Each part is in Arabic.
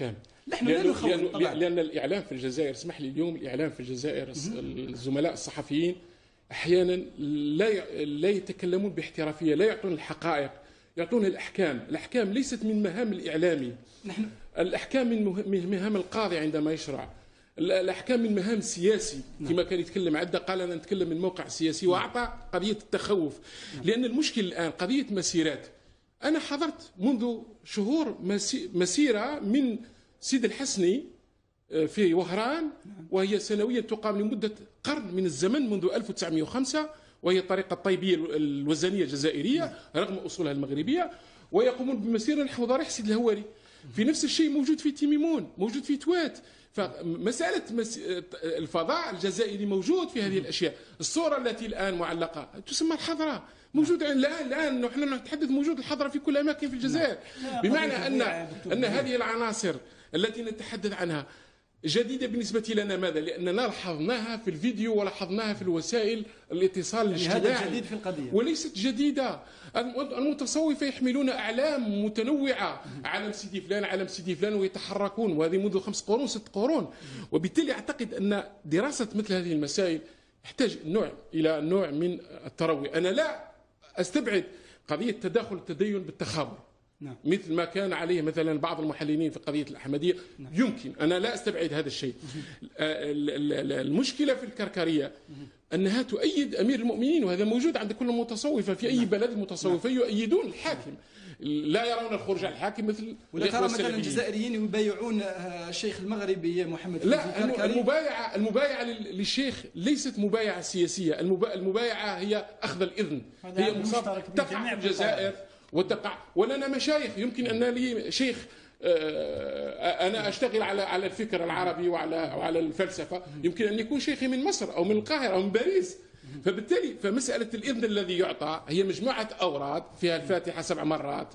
الاحكام. نحن لا نخوف طبعا، لأن الإعلام في الجزائر، اسمح لي، اليوم الإعلام في الجزائر الزملاء الصحفيين أحيانا لا يتكلمون باحترافية، لا يعطون الحقائق، يعطون الأحكام. الأحكام ليست من مهام الإعلامي، الأحكام من مهام القاضي عندما يشرع، الأحكام من مهام السياسي كما كان يتكلم عدة، قال أنا نتكلم من موقع سياسي، وأعطى قضية التخوف. لأن المشكل الآن قضية مسيرات. أنا حضرت منذ شهور مسيرة من سيد الحسني في وهران، وهي سنويا تقام لمدة قرن من الزمن منذ 1905، وهي الطريقة الطيبية الوزنية الجزائرية رغم أصولها المغربية، ويقومون بمسيرة نحو ضريح سيد الهواري. في نفس الشيء موجود في تيميمون، موجود في توات. فمسألة الفضاء الجزائري موجود في هذه الأشياء. الصورة التي الآن معلقة تسمى الحضرة، موجودة الآن نحن نتحدث موجود الحضرة في كل أماكن في الجزائر، بمعنى أن هذه العناصر التي نتحدث عنها جديدة بالنسبة لنا. ماذا؟ لأننا لاحظناها في الفيديو ولاحظناها في الوسائل الاتصال الاجتماعي، هذا جديد في القضية، وليست جديدة. المتصوفة يحملون أعلام متنوعة، علم سيدي فلان، علم سيدي فلان، ويتحركون، وهذه منذ 5 قرون 6 قرون. وبالتالي أعتقد أن دراسة مثل هذه المسائل يحتاج إلى نوع من التروي. أنا لا أستبعد قضية تداخل التدين بالتخابر، مثل ما كان عليه مثلا بعض المحللين في قضية الأحمدية. يمكن، أنا لا أستبعد هذا الشيء. المشكلة في الكركرية أنها تؤيد أمير المؤمنين، وهذا موجود عند كل المتصوفة في أي بلد. المتصوفة يؤيدون الحاكم، لا يرون الخروج على الحاكم مثل. ولا ترى مثلا الجزائريين يبايعون الشيخ المغربي محمد؟ لا، المبايعة للشيخ ليست مبايعة سياسية، المبايعة هي أخذ الإذن، هي تقع في الجزائر وتقع. ولنا مشايخ، يمكن أن لي شيخ، أنا أشتغل على الفكر العربي وعلى الفلسفة، يمكن أن يكون شيخي من مصر أو من القاهرة أو من باريس. فبالتالي فمسألة الإذن الذي يعطى هي مجموعة أوراد فيها الفاتحة 7 مرات،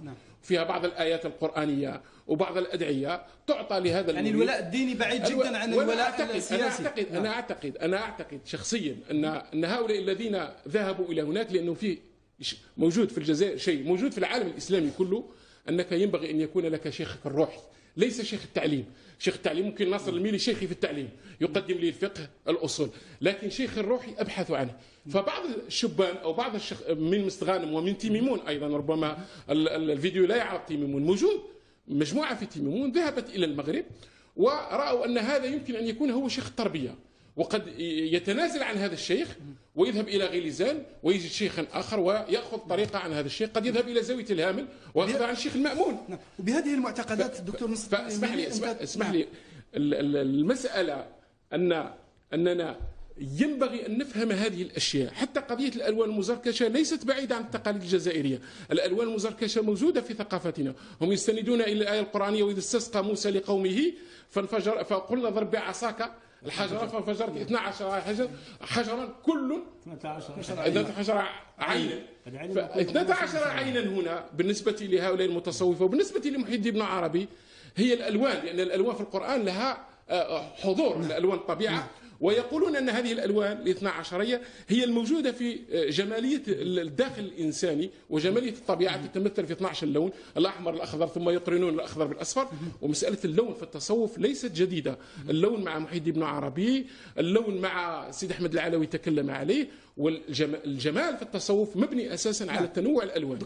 فيها بعض الآيات القرآنية وبعض الأدعية تعطى لهذا. يعني الولاء الديني بعيد جدا عن الولاء السياسي. أنا أعتقد شخصيا أن هؤلاء الذين ذهبوا إلى هناك، لأنه في موجود في الجزائر شيء موجود في العالم الإسلامي كله، أنك ينبغي أن يكون لك شيخك الروحي، ليس شيخ التعليم. شيخ التعليم ممكن ناصر الميلي شيخي في التعليم، يقدم لي الفقه الأصول، لكن شيخ الروحي أبحث عنه. فبعض الشبان أو بعض من مستغانم ومن تيميمون أيضا، ربما الفيديو لا يعرض تيميمون، موجود مجموعة في تيميمون ذهبت إلى المغرب ورأوا أن هذا يمكن أن يكون هو شيخ التربية، وقد يتنازل عن هذا الشيخ ويذهب إلى غليزان ويجد شيخا آخر ويأخذ طريقة عن هذا الشيخ، قد يذهب إلى زاوية الهامل ويأخذ عن الشيخ المأمون. وبهذه المعتقدات دكتور نصر، اسمح لي المسألة أننا ينبغي أن نفهم هذه الأشياء. حتى قضية الألوان المزركشة ليست بعيدة عن التقاليد الجزائرية. الألوان المزركشة موجودة في ثقافتنا، هم يستندون إلى الآية القرآنية: وإذ استسقى موسى لقومه فقلنا ضرب بعصاك الحجرة فانفجرت 12 حجرا كل 12 عينا. 12 عينا هنا بالنسبة لهؤلاء المتصوفة وبالنسبة لمحي الدين ابن عربي هي الألوان، لأن الألوان في القرآن لها حضور، الألوان الطبيعة. ويقولون أن هذه الألوان الاثنا عشرية هي الموجودة في جمالية الداخل الإنساني وجمالية الطبيعة، تتمثل في 12 لون: الأحمر الأخضر، ثم يقرنون الأخضر بالأصفر. ومسألة اللون في التصوف ليست جديدة. اللون مع محي الدين ابن عربي، اللون مع سيد أحمد العلوي تكلم عليه، والجمال في التصوف مبني أساسا على تنوع الألوان.